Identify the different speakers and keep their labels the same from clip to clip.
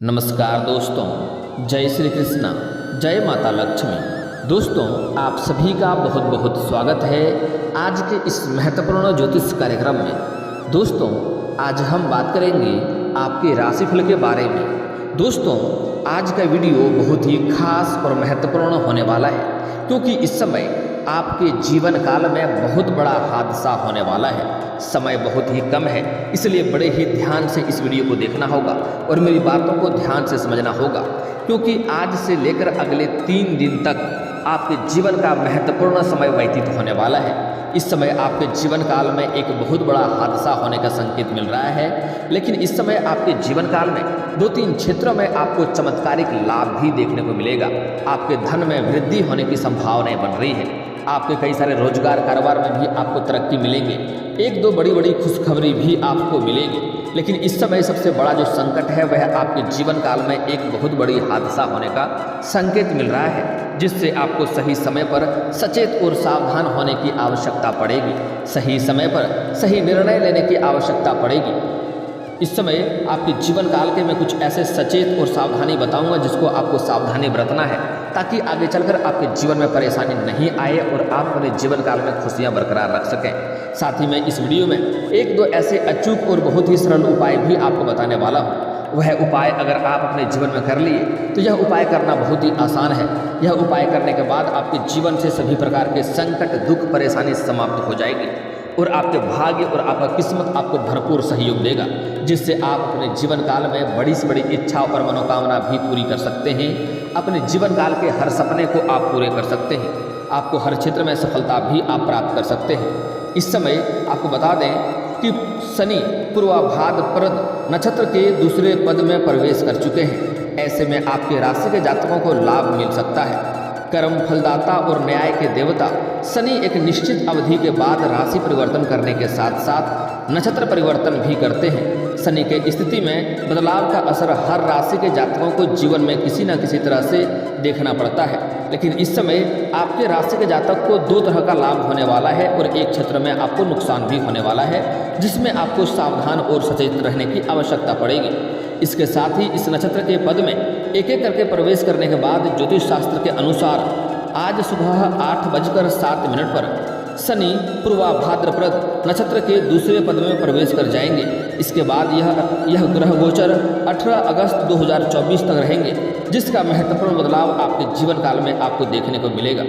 Speaker 1: नमस्कार दोस्तों, जय श्री कृष्णा, जय माता लक्ष्मी। दोस्तों, आप सभी का बहुत बहुत स्वागत है आज के इस महत्वपूर्ण ज्योतिष कार्यक्रम में। दोस्तों, आज हम बात करेंगे आपके राशिफल के बारे में। दोस्तों, आज का वीडियो बहुत ही खास और महत्वपूर्ण होने वाला है, क्योंकि इस समय आपके जीवन काल में बहुत बड़ा हादसा होने वाला है। समय बहुत ही कम है, इसलिए बड़े ही ध्यान से इस वीडियो को देखना होगा और मेरी बातों को ध्यान से समझना होगा, क्योंकि आज से लेकर अगले 3 दिन तक आपके जीवन का महत्वपूर्ण समय व्यतीत होने वाला है। इस समय आपके जीवन काल में एक बहुत बड़ा हादसा होने का संकेत मिल रहा है, लेकिन इस समय आपके जीवन काल में 2-3 क्षेत्रों में आपको चमत्कारिक लाभ भी देखने को मिलेगा। आपके धन में वृद्धि होने की संभावनाएं बन रही है। आपके कई सारे रोजगार कारोबार में भी आपको तरक्की मिलेंगे। 1-2 बड़ी खुशखबरी भी आपको मिलेगी। लेकिन इस समय सबसे बड़ा जो संकट है वह आपके जीवन काल में एक बहुत बड़ी हादसा होने का संकेत मिल रहा है, जिससे आपको सही समय पर सचेत और सावधान होने की आवश्यकता पड़ेगी। सही समय पर सही निर्णय लेने की आवश्यकता पड़ेगी। इस समय आपके जीवन काल के मैं कुछ ऐसे सचेत और सावधानी बताऊंगा जिसको आपको सावधानी बरतना है, ताकि आगे चलकर आपके जीवन में परेशानी नहीं आए और आप अपने जीवन काल में खुशियां बरकरार रख सकें। साथ ही मैं इस वीडियो में 1-2 ऐसे अचूक और बहुत ही सरल उपाय भी आपको बताने वाला हूँ। वह उपाय अगर आप अपने जीवन में कर लिए तो यह उपाय करना बहुत ही आसान है। यह उपाय करने के बाद आपके जीवन से सभी प्रकार के संकट, दुख, परेशानी समाप्त हो जाएगी और आपके भाग्य और आपका किस्मत आपको भरपूर सहयोग देगा, जिससे आप अपने जीवन काल में बड़ी से बड़ी इच्छा और मनोकामना भी पूरी कर सकते हैं। अपने जीवन काल के हर सपने को आप पूरे कर सकते हैं। आपको हर क्षेत्र में सफलता भी आप प्राप्त कर सकते हैं। इस समय आपको बता दें कि शनि पूर्वाभाद्र नक्षत्र के दूसरे पद में प्रवेश कर चुके हैं। ऐसे में आपके राशि के जातकों को लाभ मिल सकता है। कर्म फलदाता और न्याय के देवता शनि एक निश्चित अवधि के बाद राशि परिवर्तन करने के साथ साथ नक्षत्र परिवर्तन भी करते हैं। शनि के स्थिति में बदलाव का असर हर राशि के जातकों को जीवन में किसी न किसी तरह से देखना पड़ता है। लेकिन इस समय आपके राशि के जातक को 2 तरह का लाभ होने वाला है और एक क्षेत्र में आपको नुकसान भी होने वाला है, जिसमें आपको सावधान और सचेत रहने की आवश्यकता पड़ेगी। इसके साथ ही इस नक्षत्र के पद में एक एक करके प्रवेश करने के बाद ज्योतिष शास्त्र के अनुसार आज सुबह 8:07 पर शनि पूर्वाभाद्रप्रद नक्षत्र के दूसरे पद में प्रवेश कर जाएंगे। इसके बाद यह ग्रह गोचर 18 अगस्त 2024 तक रहेंगे, जिसका महत्वपूर्ण बदलाव आपके जीवन काल में आपको देखने को मिलेगा।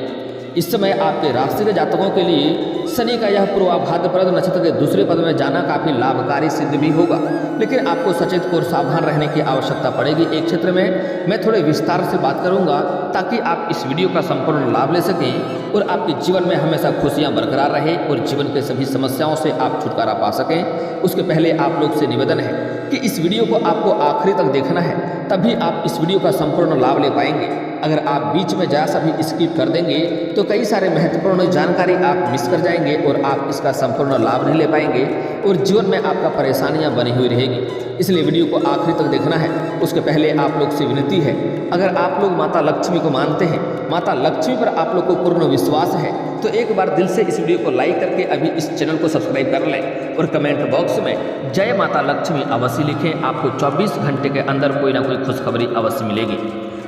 Speaker 1: इस समय आपके राशि के जातकों के लिए शनि का यह पूर्वाभाद्रप्रद नक्षत्र के दूसरे पद में जाना काफ़ी लाभकारी सिद्ध भी होगा, लेकिन आपको सचेत और सावधान रहने की आवश्यकता पड़ेगी। एक क्षेत्र में मैं थोड़े विस्तार से बात करूंगा, ताकि आप इस वीडियो का संपूर्ण लाभ ले सकें और आपके जीवन में हमेशा खुशियां बरकरार रहे और जीवन के सभी समस्याओं से आप छुटकारा पा सकें। उसके पहले आप लोग से निवेदन है कि इस वीडियो को आपको आखिरी तक देखना है, तभी आप इस वीडियो का संपूर्ण लाभ ले पाएंगे। अगर आप बीच में जा सभी स्किप कर देंगे तो कई सारे महत्वपूर्ण जानकारी आप मिस कर जाएंगे और आप इसका संपूर्ण लाभ नहीं ले पाएंगे और जीवन में आपका परेशानियां बनी हुई रहेगी। इसलिए वीडियो को आखिरी तक देखना है। उसके पहले आप लोग से विनती है, अगर आप लोग माता लक्ष्मी को मानते हैं, माता लक्ष्मी पर आप लोग को पूर्ण विश्वास है, तो एक बार दिल से इस वीडियो को लाइक करके अभी इस चैनल को सब्सक्राइब कर लें और कमेंट बॉक्स में जय माता लक्ष्मी अवश्य लिखें। आपको 24 घंटे के अंदर कोई ना कोई खुशखबरी अवश्य मिलेगी,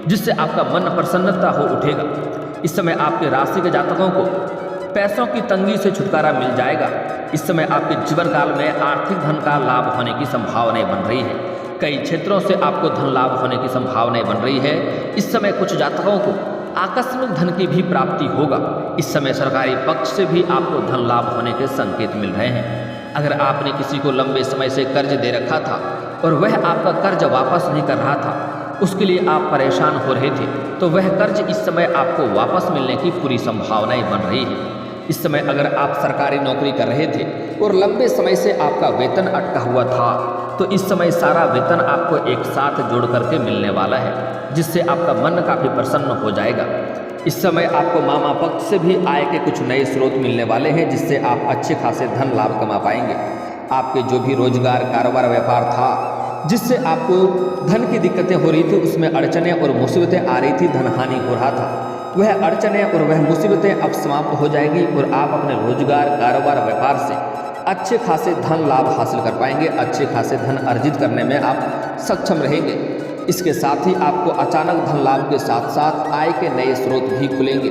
Speaker 1: जिससे आपका मन प्रसन्नता हो उठेगा। इस समय आपके राशि के जातकों को पैसों की तंगी से छुटकारा मिल जाएगा। इस समय आपके जीवन काल में आर्थिक धन का लाभ होने की संभावनाएं बन रही है। कई क्षेत्रों से आपको धन लाभ होने की संभावनाएं बन रही है। इस समय कुछ जातकों को आकस्मिक धन की भी प्राप्ति होगा। इस समय सरकारी पक्ष से भी आपको धन लाभ होने के संकेत मिल रहे हैं। अगर आपने किसी को लंबे समय से कर्ज दे रखा था और वह आपका कर्ज वापस नहीं कर रहा था, उसके लिए आप परेशान हो रहे थे, तो वह कर्ज इस समय आपको वापस मिलने की पूरी संभावनाएं बन रही है। इस समय अगर आप सरकारी नौकरी कर रहे थे और लंबे समय से आपका वेतन अटका हुआ था, तो इस समय सारा वेतन आपको एक साथ जोड़ करके मिलने वाला है, जिससे आपका मन काफ़ी प्रसन्न हो जाएगा। इस समय आपको मामा पक्ष से भी आय के कुछ नए स्रोत मिलने वाले हैं, जिससे आप अच्छे खासे धन लाभ कमा पाएंगे। आपके जो भी रोजगार, कारोबार, व्यापार था जिससे आपको धन की दिक्कतें हो रही थी, उसमें अड़चनें और मुसीबतें आ रही थी, धन हानि हो रहा था, वह अड़चनें और वह मुसीबतें अब समाप्त हो जाएगी और आप अपने रोजगार, कारोबार, व्यापार से अच्छे खासे धन लाभ हासिल कर पाएंगे। अच्छे खासे धन अर्जित करने में आप सक्षम रहेंगे। इसके साथ ही आपको अचानक धन लाभ के साथ साथ आय के नए स्रोत भी खुलेंगे।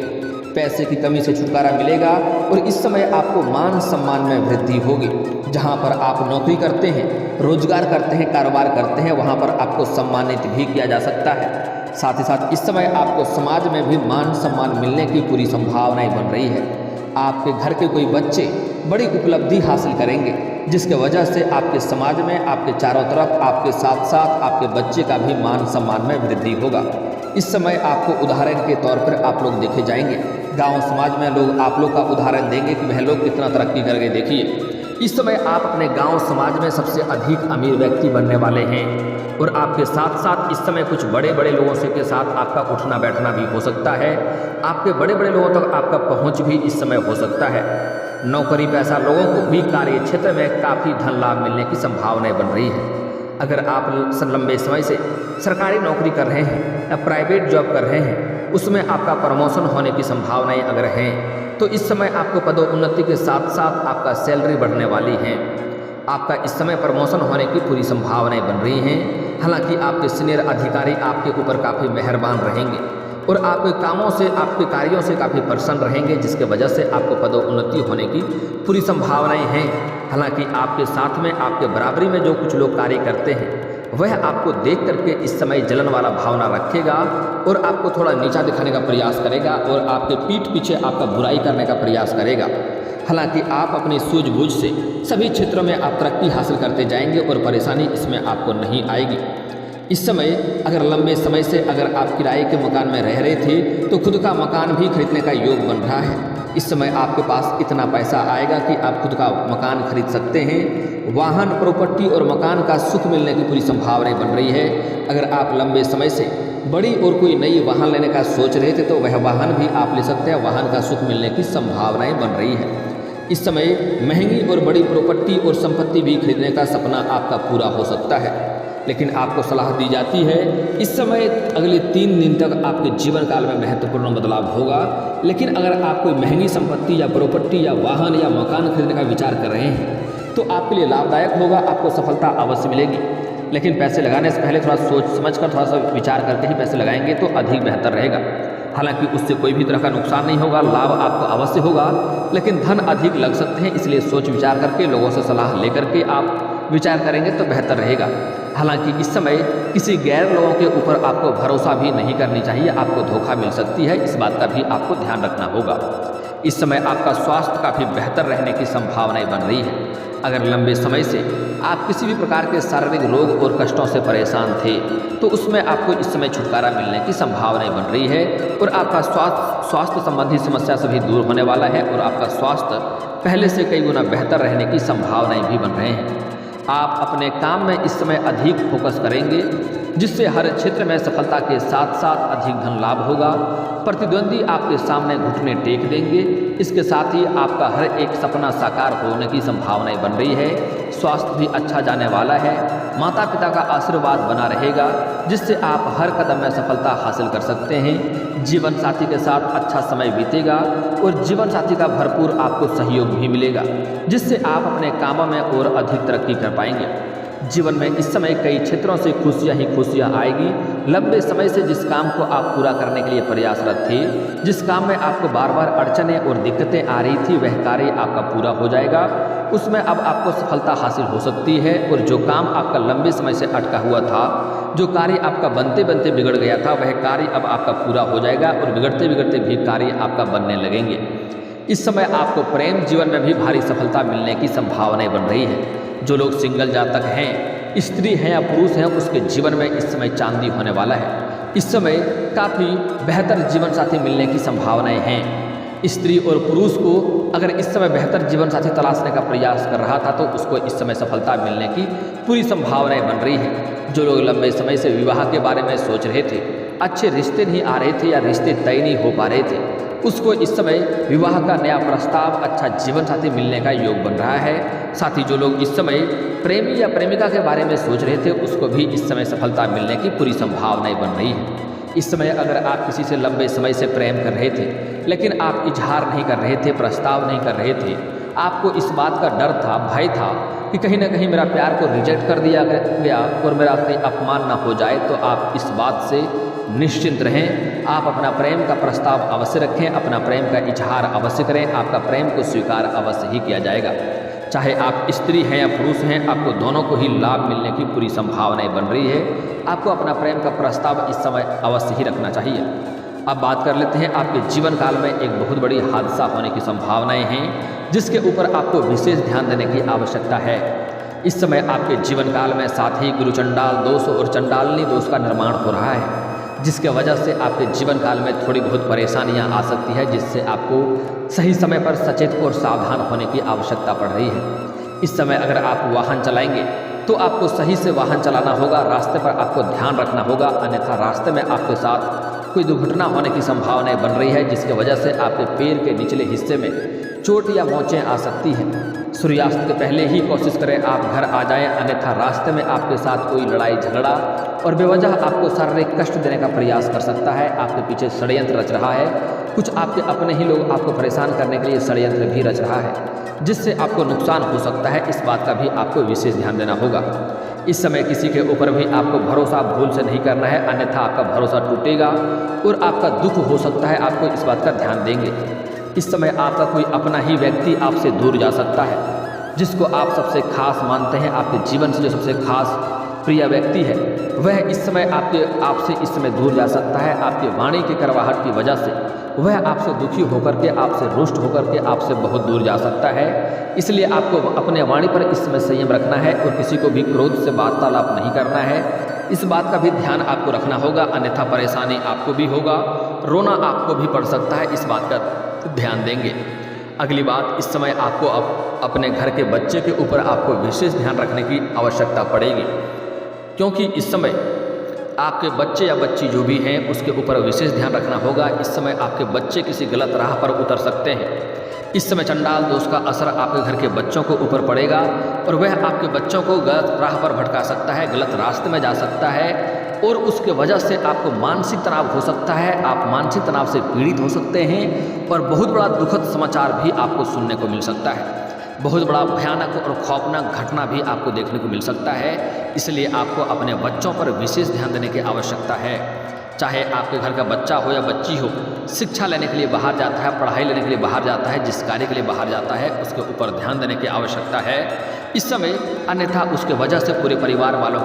Speaker 1: पैसे की कमी से छुटकारा मिलेगा और इस समय आपको मान सम्मान में वृद्धि होगी। जहां पर आप नौकरी करते हैं, रोजगार करते हैं, कारोबार करते हैं, वहां पर आपको सम्मानित भी किया जा सकता है। साथ ही साथ इस समय आपको समाज में भी मान सम्मान मिलने की पूरी संभावनाएं बन रही है। आपके घर के कोई बच्चे बड़ी उपलब्धि हासिल करेंगे, जिसके वजह से आपके समाज में, आपके चारों तरफ, आपके साथ साथ आपके बच्चे का भी मान सम्मान में वृद्धि होगा। इस समय आपको उदाहरण के तौर पर आप लोग देखे जाएंगे। गांव समाज में लोग आप लोग का उदाहरण देंगे कि वह लोग कितना तरक्की कर गए। देखिए, इस समय आप अपने गांव समाज में सबसे अधिक अमीर व्यक्ति बनने वाले हैं और आपके साथ साथ इस समय कुछ बड़े बड़े लोगों से के साथ आपका उठना बैठना भी हो सकता है। आपके बड़े बड़े लोगों तक आपका पहुंच भी इस समय हो सकता है। नौकरी पेशा लोगों को भी कार्य क्षेत्र में काफ़ी धन लाभ मिलने की संभावनाएं बन रही है। अगर आप लंबे समय से सरकारी नौकरी कर रहे हैं या प्राइवेट जॉब कर रहे हैं, उसमें आपका प्रमोशन होने की संभावनाएं अगर हैं, तो इस समय आपको पदोन्नति के साथ साथ आपका सैलरी बढ़ने वाली है। आपका इस समय प्रमोशन होने की पूरी संभावनाएं बन रही हैं। हालांकि आपके सीनियर अधिकारी आपके ऊपर काफ़ी मेहरबान रहेंगे और आपके कामों से, आपके कार्यों से काफ़ी प्रसन्न रहेंगे, जिसके वजह से आपको पदोन्नति होने की पूरी संभावनाएं हैं। हालांकि आपके साथ में, आपके बराबरी में जो कुछ लोग कार्य करते हैं, वह आपको देख करके इस समय जलन वाला भावना रखेगा और आपको थोड़ा नीचा दिखाने का प्रयास करेगा और आपके पीठ पीछे आपका बुराई करने का प्रयास करेगा। हालांकि आप अपनी सूझबूझ से सभी क्षेत्रों में आप तरक्की हासिल करते जाएंगे और परेशानी इसमें आपको नहीं आएगी। इस समय अगर लंबे समय से अगर आप किराए के मकान में रह रहे थे, तो खुद का मकान भी खरीदने का योग बन रहा है। इस समय आपके पास इतना पैसा आएगा कि आप खुद का मकान खरीद सकते हैं। वाहन, प्रॉपर्टी और मकान का सुख मिलने की पूरी संभावनाएं बन रही है। अगर आप लंबे समय से बड़ी और कोई नई वाहन लेने का सोच रहे थे, तो वह वाहन भी आप ले सकते हैं। वाहन का सुख मिलने की संभावनाएं बन रही है। इस समय महंगी और बड़ी प्रॉपर्टी और संपत्ति भी खरीदने का सपना आपका पूरा हो सकता है। लेकिन आपको सलाह दी जाती है, इस समय अगले 3 दिन तक आपके जीवन काल में महत्वपूर्ण बदलाव होगा। लेकिन अगर आप कोई महंगी संपत्ति या प्रॉपर्टी या वाहन या मकान खरीदने का विचार कर रहे हैं, तो आपके लिए लाभदायक होगा, आपको सफलता अवश्य मिलेगी। लेकिन पैसे लगाने से पहले थोड़ा सोच समझ कर, थोड़ा सा विचार करके ही पैसे लगाएंगे तो अधिक बेहतर रहेगा। हालांकि उससे कोई भी तरह का नुकसान नहीं होगा, लाभ आपको अवश्य होगा, लेकिन धन अधिक लग सकते हैं। इसलिए सोच विचार करके, लोगों से सलाह लेकर के आप विचार करेंगे तो बेहतर रहेगा। हालांकि इस समय किसी गैर लोगों के ऊपर आपको भरोसा भी नहीं करनी चाहिए, आपको धोखा मिल सकती है, इस बात का भी आपको ध्यान रखना होगा। इस समय आपका स्वास्थ्य काफ़ी बेहतर रहने की संभावनाएं बन रही है। अगर लंबे समय से आप किसी भी प्रकार के शारीरिक रोग और कष्टों से परेशान थे, तो उसमें आपको इस समय छुटकारा मिलने की संभावनाएं बन रही है और आपका स्वास्थ्य संबंधी समस्या से भी दूर होने वाला है और आपका स्वास्थ्य पहले से कई गुना बेहतर रहने की संभावनाएं भी बन रहे हैं। आप अपने काम में इस समय अधिक फोकस करेंगे, जिससे हर क्षेत्र में सफलता के साथ साथ अधिक धन लाभ होगा। प्रतिद्वंदी आपके सामने घुटने टेक देंगे। इसके साथ ही आपका हर एक सपना साकार होने की संभावनाएं बन रही है। स्वास्थ्य भी अच्छा जाने वाला है। माता पिता का आशीर्वाद बना रहेगा, जिससे आप हर कदम में सफलता हासिल कर सकते हैं। जीवन साथी के साथ अच्छा समय बीतेगा और जीवन साथी का भरपूर आपको सहयोग भी मिलेगा, जिससे आप अपने कामों में और अधिक तरक्की कर पाएंगे। जीवन में इस समय कई क्षेत्रों से खुशियां ही खुशियां आएगी। लंबे समय से जिस काम को आप पूरा करने के लिए प्रयासरत थे, जिस काम में आपको बार बार अड़चनें और दिक्कतें आ रही थी, वह कार्य आपका पूरा हो जाएगा। उसमें अब आपको सफलता हासिल हो सकती है और जो काम आपका लंबे समय से अटका हुआ था, जो कार्य आपका बनते बनते बिगड़ गया था, वह कार्य अब आपका पूरा हो जाएगा और बिगड़ते बिगड़ते भी कार्य आपका बनने लगेंगे। इस समय आपको प्रेम जीवन में भी भारी सफलता मिलने की संभावनाएं बन रही है। जो लोग सिंगल जातक हैं, स्त्री हैं या पुरुष हैं, उसके जीवन में इस समय चांदी होने वाला है। इस समय काफ़ी बेहतर जीवन साथी मिलने की संभावनाएं हैं। स्त्री और पुरुष को अगर इस समय बेहतर जीवन साथी तलाशने का प्रयास कर रहा था, तो उसको इस समय सफलता मिलने की पूरी संभावनाएं बन रही है। जो लोग लंबे समय से विवाह के बारे में सोच रहे थे, अच्छे रिश्ते नहीं आ रहे थे या रिश्ते तय नहीं हो पा रहे थे, उसको इस समय विवाह का नया प्रस्ताव, अच्छा जीवन साथी मिलने का योग बन रहा है। साथ ही जो लोग इस समय प्रेमी या प्रेमिका के बारे में सोच रहे थे, उसको भी इस समय सफलता मिलने की पूरी संभावनाएं बन रही है। इस समय अगर आप किसी से लंबे समय से प्रेम कर रहे थे, लेकिन आप इजहार नहीं कर रहे थे, प्रस्ताव नहीं कर रहे थे, आपको इस बात का डर था, भय था कि कहीं ना कहीं मेरा प्यार को रिजेक्ट कर दिया गया और मेरा कहीं अपमान ना हो जाए, तो आप इस बात से निश्चिंत रहें। आप अपना प्रेम का प्रस्ताव अवश्य रखें, अपना प्रेम का इजहार अवश्य करें, आपका प्रेम को स्वीकार अवश्य ही किया जाएगा। चाहे आप स्त्री हैं या पुरुष हैं, आपको दोनों को ही लाभ मिलने की पूरी संभावनाएं बन रही है। आपको अपना प्रेम का प्रस्ताव इस समय अवश्य ही रखना चाहिए। अब बात कर लेते हैं, आपके जीवन काल में एक बहुत बड़ी हादसा होने की संभावनाएं हैं, जिसके ऊपर आपको विशेष ध्यान देने की आवश्यकता है। इस समय आपके जीवन काल में साथ ही गुरु चंडाल दोष और चंडालनी दोष का निर्माण हो रहा है, जिसके वजह से आपके जीवन काल में थोड़ी बहुत परेशानियां आ सकती है, जिससे आपको सही समय पर सचेत और सावधान होने की आवश्यकता पड़ रही है। इस समय अगर आप वाहन चलाएंगे तो आपको सही से वाहन चलाना होगा, रास्ते पर आपको ध्यान रखना होगा, अन्यथा रास्ते में आपके साथ कोई दुर्घटना होने की संभावनाएं बन रही है, जिसकी वजह से आपके पैर के निचले हिस्से में चोट या मोचें आ सकती हैं। सूर्यास्त के पहले ही कोशिश करें आप घर आ जाएं, अन्यथा रास्ते में आपके साथ कोई लड़ाई झगड़ा और बेवजह आपको शारीरिक कष्ट देने का प्रयास कर सकता है। आपके पीछे षड्यंत्र रच रहा है, कुछ आपके अपने ही लोग आपको परेशान करने के लिए षड्यंत्र भी रच रहा है, जिससे आपको नुकसान हो सकता है। इस बात का भी आपको विशेष ध्यान देना होगा। इस समय किसी के ऊपर भी आपको भरोसा भूल से नहीं करना है, अन्यथा आपका भरोसा टूटेगा और आपका दुख हो सकता है। आपको इस बात का ध्यान देंगे। इस समय आपका कोई अपना ही व्यक्ति आपसे दूर जा सकता है, जिसको आप सबसे खास मानते हैं। आपके जीवन से जो सबसे खास प्रिय व्यक्ति है, वह इस समय आपसे इस समय दूर जा सकता है। आपके वाणी की करवाहट की वजह से वह आपसे दुखी होकर के, आपसे रुष्ट होकर के आपसे बहुत दूर जा सकता है। इसलिए आपको अपने वाणी पर इस समय संयम रखना है और किसी को भी क्रोध से वार्तालाप नहीं करना है। इस बात का भी ध्यान आपको रखना होगा, अन्यथा परेशानी आपको भी होगा, रोना आपको भी पड़ सकता है। इस बात का ध्यान देंगे। अगली बात, इस समय आपको अपने घर के बच्चे के ऊपर आपको विशेष ध्यान रखने की आवश्यकता पड़ेगी, क्योंकि इस समय आपके बच्चे या बच्ची जो भी हैं उसके ऊपर विशेष ध्यान रखना होगा। इस समय आपके बच्चे किसी गलत राह पर उतर सकते हैं। इस समय चंडाल दोष का असर आपके घर के बच्चों को ऊपर पड़ेगा और वह आपके बच्चों को गलत राह पर भटका सकता है, गलत रास्ते में जा सकता है और उसके वजह से आपको मानसिक तनाव हो सकता है। आप मानसिक तनाव से पीड़ित हो सकते हैं और बहुत बड़ा दुखद समाचार भी आपको सुनने को मिल सकता है। बहुत बड़ा भयानक और खौफनाक घटना भी आपको देखने को मिल सकता है। इसलिए आपको अपने बच्चों पर विशेष ध्यान देने की आवश्यकता है। चाहे आपके घर का बच्चा हो या बच्ची हो, शिक्षा लेने के लिए बाहर जाता है, पढ़ाई लेने के लिए बाहर जाता है, जिस कार्य के लिए बाहर जाता है उसके ऊपर ध्यान देने की आवश्यकता है इस समय, अन्यथा उसके वजह से पूरे परिवार वालों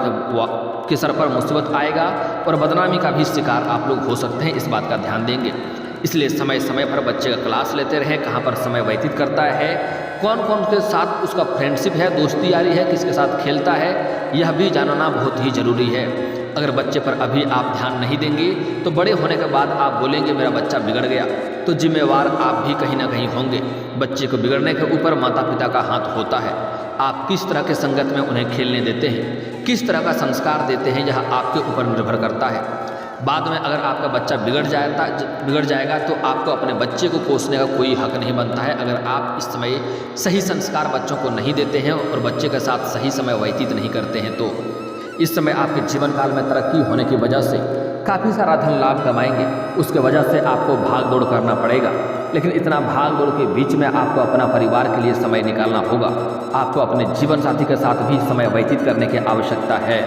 Speaker 1: के सर पर मुसीबत आएगा और बदनामी का भी शिकार आप लोग हो सकते हैं। इस बात का ध्यान देंगे। इसलिए समय समय पर बच्चे का क्लास लेते रहें, कहाँ पर समय व्यतीत करता है, कौन कौन के साथ उसका फ्रेंडशिप है, दोस्ती यारी है, किसके साथ खेलता है, यह भी जानना बहुत ही ज़रूरी है। अगर बच्चे पर अभी आप ध्यान नहीं देंगे तो बड़े होने के बाद आप बोलेंगे मेरा बच्चा बिगड़ गया, तो जिम्मेवार आप भी कहीं ना कहीं होंगे। बच्चे को बिगड़ने के ऊपर माता पिता का हाथ होता है। आप किस तरह के संगत में उन्हें खेलने देते हैं, किस तरह का संस्कार देते हैं, यह आपके ऊपर निर्भर करता है। बाद में अगर आपका बच्चा बिगड़ जाएगा तो आपको अपने बच्चे को कोसने का कोई हक नहीं बनता है। अगर आप इस समय सही संस्कार बच्चों को नहीं देते हैं और बच्चे के साथ सही समय व्यतीत नहीं करते हैं, तो इस समय आपके जीवन काल में तरक्की होने की वजह से काफ़ी सारा धन लाभ कमाएंगे। उसके वजह से आपको भाग दौड़ करना पड़ेगा, लेकिन इतना भाग दौड़ के बीच में आपको अपना परिवार के लिए समय निकालना होगा। आपको अपने जीवन साथी के साथ भी समय व्यतीत करने की आवश्यकता है,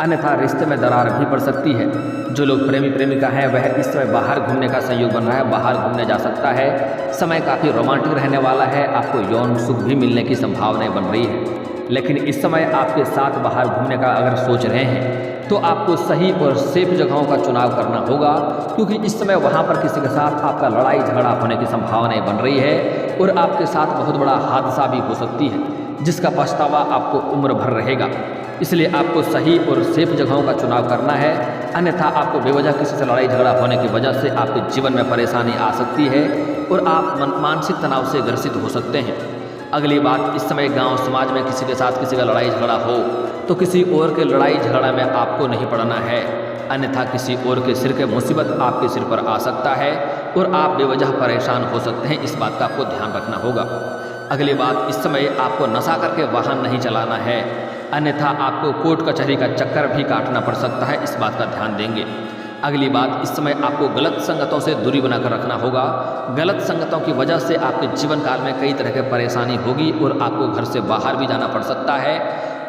Speaker 1: अन्यथा रिश्ते में दरार भी पड़ सकती है। जो लोग प्रेमी प्रेमिका हैं वह इस समय बाहर घूमने का संयोग बन रहा है, बाहर घूमने जा सकता है। समय काफ़ी रोमांटिक रहने वाला है, आपको यौन सुख भी मिलने की संभावनाएं बन रही है। लेकिन इस समय आपके साथ बाहर घूमने का अगर सोच रहे हैं तो आपको सही और सेफ जगहों का चुनाव करना होगा, क्योंकि इस समय वहाँ पर किसी के साथ आपका लड़ाई झगड़ा होने की संभावनाएं बन रही है और आपके साथ बहुत बड़ा हादसा भी हो सकती है, जिसका पछतावा आपको उम्र भर रहेगा। इसलिए आपको सही और सेफ जगहों का चुनाव करना है, अन्यथा आपको बेवजह किसी से लड़ाई झगड़ा होने की वजह से आपके जीवन में परेशानी आ सकती है और आप मानसिक तनाव से ग्रसित हो सकते हैं। अगली बात, इस समय गांव समाज में किसी के साथ किसी का लड़ाई झगड़ा हो तो किसी और के लड़ाई झगड़ा में आपको नहीं पड़ना है, अन्यथा किसी और के सिर के मुसीबत आपके सिर पर आ सकता है और आप बेवजह परेशान हो सकते हैं। इस बात का आपको ध्यान रखना होगा। अगली बात, इस समय आपको नशा करके वाहन नहीं चलाना है, अन्यथा आपको कोर्ट कचहरी का चक्कर भी काटना पड़ सकता है। इस बात का ध्यान देंगे। अगली बात, इस समय आपको गलत संगतों से दूरी बनाकर रखना होगा। गलत संगतों की वजह से आपके जीवन काल में कई तरह की परेशानी होगी और आपको घर से बाहर भी जाना पड़ सकता है।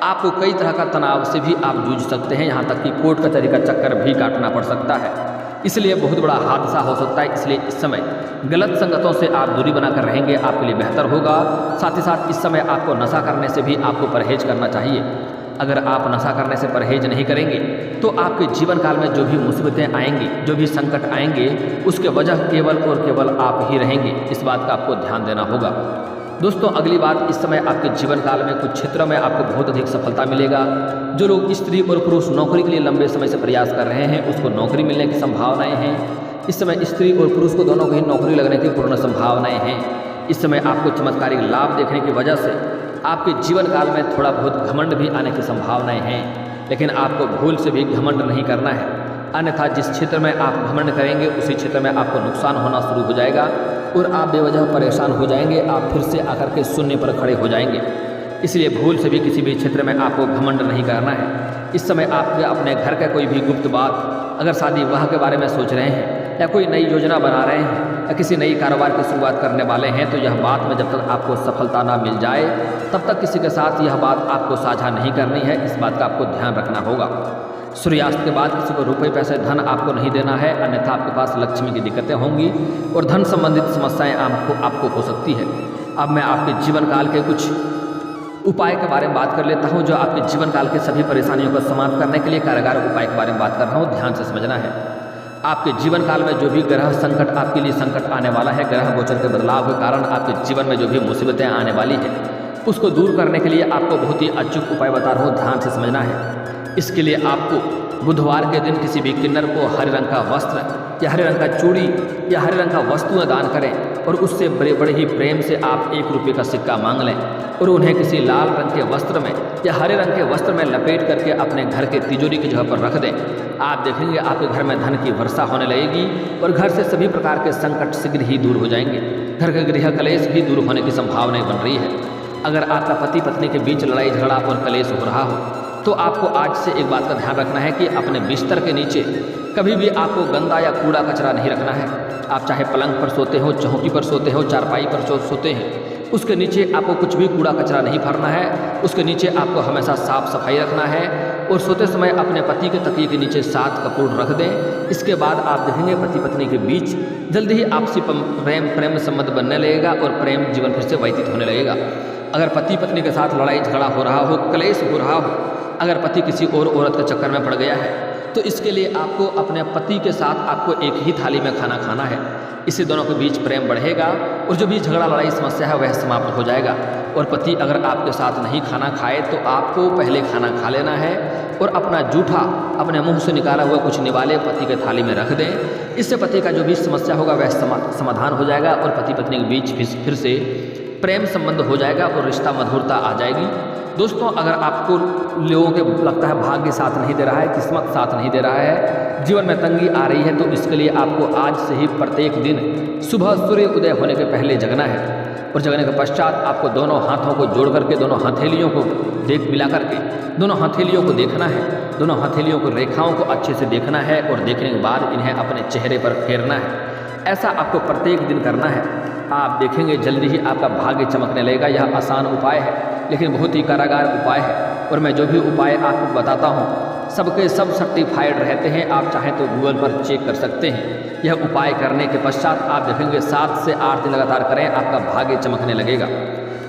Speaker 1: आपको कई तरह का तनाव से भी आप जूझ सकते हैं, यहाँ तक कि कोर्ट कचहरी का चक्कर भी काटना पड़ सकता है। इसलिए बहुत बड़ा हादसा हो सकता है। इसलिए इस समय गलत संगतों से आप दूरी बनाकर रहेंगे, आपके लिए बेहतर होगा। साथ ही साथ इस समय आपको नशा करने से भी आपको परहेज करना चाहिए। अगर आप नशा करने से परहेज नहीं करेंगे तो आपके जीवन काल में जो भी मुसीबतें आएंगी, जो भी संकट आएंगे, उसके वजह केवल और केवल आप ही रहेंगे। इस बात का आपको ध्यान देना होगा। दोस्तों, अगली बात, इस समय आपके जीवन काल में कुछ क्षेत्रों में आपको बहुत अधिक सफलता मिलेगा। जो लोग स्त्री और पुरुष नौकरी के लिए लंबे समय से प्रयास कर रहे हैं, उसको नौकरी मिलने की संभावनाएं हैं। इस समय स्त्री और पुरुष को दोनों को ही नौकरी लगने की पूर्ण संभावनाएं हैं। इस समय आपको चमत्कारिक लाभ देखने की वजह से आपके जीवन काल में थोड़ा बहुत घमंड भी आने की संभावनाएं हैं, लेकिन आपको भूल से भी घमंड नहीं करना है। अन्यथा जिस क्षेत्र में आप घमंड करेंगे उसी क्षेत्र में आपको नुकसान होना शुरू हो जाएगा और आप बेवजह परेशान हो जाएंगे। आप फिर से आकर के शून्य पर खड़े हो जाएंगे। इसलिए भूल से भी किसी भी क्षेत्र में आपको घमंड नहीं करना है। इस समय आप अपने घर का कोई भी गुप्त बात, अगर शादी विवाह के बारे में सोच रहे हैं या कोई नई योजना बना रहे हैं या किसी नई कारोबार की शुरुआत करने वाले हैं, तो यह बात में जब तक आपको सफलता ना मिल जाए तब तक किसी के साथ यह बात आपको साझा नहीं करनी है। इस बात का आपको ध्यान रखना होगा। सूर्यास्त के बाद किसी को रुपये पैसे धन आपको नहीं देना है, अन्यथा आपके पास लक्ष्मी की दिक्कतें होंगी और धन संबंधित समस्याएं आपको हो सकती है। अब मैं आपके जीवन काल के कुछ उपाय के बारे में बात कर लेता हूं, जो आपके जीवन काल के सभी परेशानियों को समाप्त करने के लिए कारगर उपाय के बारे में बात कर रहा हूं। ध्यान से समझना है। आपके जीवन काल में जो भी ग्रह संकट आपके लिए संकट आने वाला है, ग्रह गोचर के बदलाव के कारण आपके जीवन में जो भी मुसीबतें आने वाली है, उसको दूर करने के लिए आपको बहुत ही अचूक उपाय बता रहा हूँ। ध्यान से समझना है। इसके लिए आपको बुधवार के दिन किसी भी किन्नर को हरे रंग का वस्त्र या हरे रंग का चूड़ी या हरे रंग का वस्तु दान करें और उससे बड़े ही प्रेम से आप 1 रुपये का सिक्का मांग लें और उन्हें किसी लाल रंग के वस्त्र में या हरे रंग के वस्त्र में लपेट करके अपने घर के तिजोरी की जगह पर रख दें। आप देखेंगे आपके घर में धन की वर्षा होने लगेगी और घर से सभी प्रकार के संकट शीघ्र ही दूर हो जाएंगे। घर के गृह कलेश भी दूर होने की संभावनाएं बन रही है। अगर आपका पति पत्नी के बीच लड़ाई झगड़ा और कलेश हो रहा हो तो आपको आज से एक बात का ध्यान रखना है कि अपने बिस्तर के नीचे कभी भी आपको गंदा या कूड़ा कचरा नहीं रखना है। आप चाहे पलंग पर सोते हो, चौकी पर सोते हो, चारपाई पर सोते हैं, उसके नीचे आपको कुछ भी कूड़ा कचरा नहीं भरना है। उसके नीचे आपको हमेशा साफ सफाई रखना है और सोते समय अपने पति के तकिए के नीचे 7 कपूर रख दें। इसके बाद आप देखेंगे पति पत्नी के बीच जल्दी ही आपसी प्रेम संबंध बनने लगेगा और प्रेम जीवन फिर से व्यतीत होने लगेगा। अगर पति पत्नी के साथ लड़ाई झगड़ा हो रहा हो, कलेश हो रहा हो, अगर पति किसी और औरत के चक्कर में पड़ गया है, तो इसके लिए आपको अपने पति के साथ आपको एक ही थाली में खाना खाना है। इससे दोनों के बीच प्रेम बढ़ेगा और जो भी झगड़ा लड़ाई समस्या है वह समाप्त हो जाएगा। और पति अगर आपके साथ नहीं खाना खाए तो आपको पहले खाना खा लेना है और अपना जूठा अपने मुंह से निकाला हुआ कुछ निवाले पति के थाली में रख दें। इससे पति का जो भी समस्या होगा वह समाधान हो जाएगा और पति पत्नी के बीच फिर से प्रेम संबंध हो जाएगा और रिश्ता मधुरता आ जाएगी। दोस्तों, अगर आपको लोगों के लगता है भाग्य साथ नहीं दे रहा है, किस्मत साथ नहीं दे रहा है, जीवन में तंगी आ रही है, तो इसके लिए आपको आज से ही प्रत्येक दिन सुबह सूर्य उदय होने के पहले जगना है और जगने के पश्चात आपको दोनों हाथों को जोड़ करके दोनों हथेलियों को मिला करके दोनों हथेलियों को देखना है। दोनों हथेलियों को रेखाओं को अच्छे से देखना है और देखने के बाद इन्हें अपने चेहरे पर फेरना है। ऐसा आपको प्रत्येक दिन करना है। आप देखेंगे जल्दी ही आपका भाग्य चमकने लगेगा। यह आसान उपाय है लेकिन बहुत ही कारागार उपाय है और मैं जो भी उपाय आपको बताता हूँ सबके सब सर्टिफाइड रहते हैं। आप चाहें तो गूगल पर चेक कर सकते हैं। यह उपाय करने के पश्चात आप देखेंगे 7 से 8 दिन लगातार करें, आपका भाग्य चमकने लगेगा।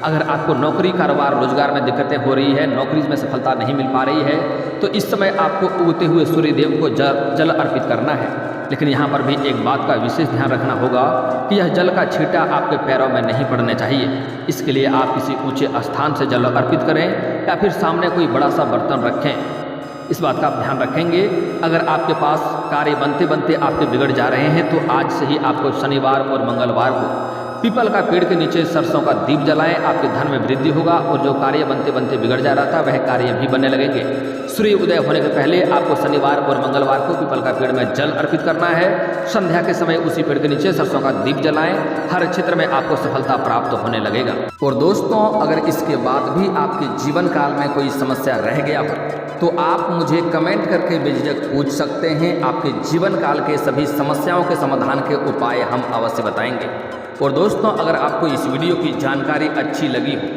Speaker 1: अगर आपको नौकरी कारोबार रोजगार में दिक्कतें हो रही है, नौकरी में सफलता नहीं मिल पा रही है, तो इस समय आपको उगते हुए सूर्यदेव को जल अर्पित करना है। लेकिन यहाँ पर भी एक बात का विशेष ध्यान रखना होगा कि यह जल का छींटा आपके पैरों में नहीं पड़ने चाहिए। इसके लिए आप किसी ऊंचे स्थान से जल अर्पित करें या फिर सामने कोई बड़ा सा बर्तन रखें। इस बात का आप ध्यान रखेंगे। अगर आपके पास कार्य बनते बनते आपके बिगड़ जा रहे हैं तो आज से ही आपको शनिवार और मंगलवार को पीपल का पेड़ के नीचे सरसों का दीप जलाएं, आपके धन में वृद्धि होगा और जो कार्य बनते बनते बिगड़ जा रहा था वह कार्य भी बनने लगेंगे। सूर्य उदय होने के पहले आपको शनिवार और मंगलवार को पीपल का पेड़ में जल अर्पित करना है। संध्या के समय उसी पेड़ के नीचे सरसों का दीप जलाएं, हर क्षेत्र में आपको सफलता प्राप्त होने लगेगा। और दोस्तों, अगर इसके बाद भी आपके जीवन काल में कोई समस्या रह गया हो तो आप मुझे कमेंट करके बेझिझक पूछ सकते हैं। आपके जीवन काल के सभी समस्याओं के समाधान के उपाय हम अवश्य बताएंगे। और दोस्तों, अगर आपको इस वीडियो की जानकारी अच्छी लगी हो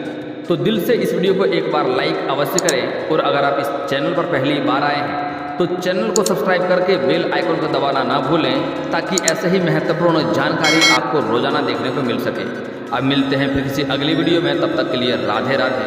Speaker 1: तो दिल से इस वीडियो को एक बार लाइक अवश्य करें। और अगर आप इस चैनल पर पहली बार आए हैं तो चैनल को सब्सक्राइब करके बेल आइकन को दबाना ना भूलें, ताकि ऐसे ही महत्वपूर्ण जानकारी आपको रोजाना देखने को मिल सके। अब मिलते हैं फिर किसी अगली वीडियो में, तब तक के लिए राधे राधे।